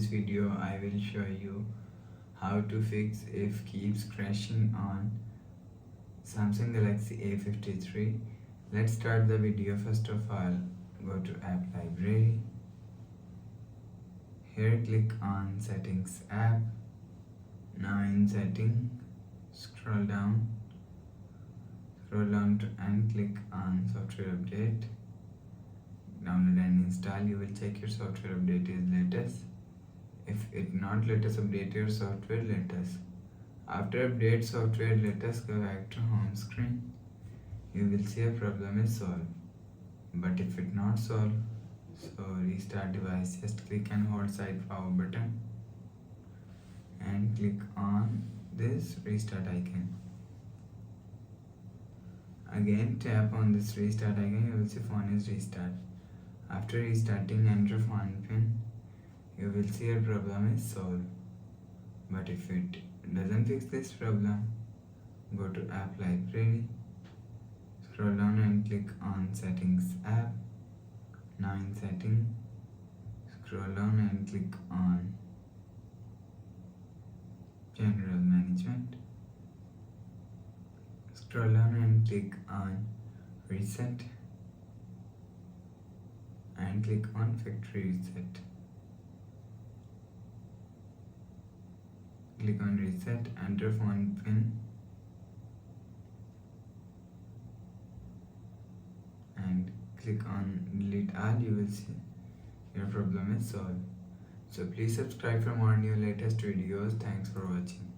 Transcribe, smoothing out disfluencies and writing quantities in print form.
this video I will show you how to fix if keeps crashing on Samsung Galaxy A53. Let's start the video. First of all, go to App Library. Here click on Settings app. Now in Setting, scroll down and click on Software Update. Download and install. You will check your software update is latest. If it not latest, update your software latest. After update software latest, go back to home screen. You will see a problem is solved. But if it not solved, so restart device. Just click and hold side power button and click on this restart icon. Again tap on this restart icon. You will see phone is restart. After restarting, enter phone pin. You will see your problem is solved. But if it doesn't fix this problem, go to App Library, scroll down and click on Settings app. Now in Setting, scroll down and click on General Management. Scroll down and click on Reset and click on Factory Reset. Click on Reset, enter phone pin and click on Delete all. You will see your problem is solved. So please subscribe for more new latest videos. Thanks for watching.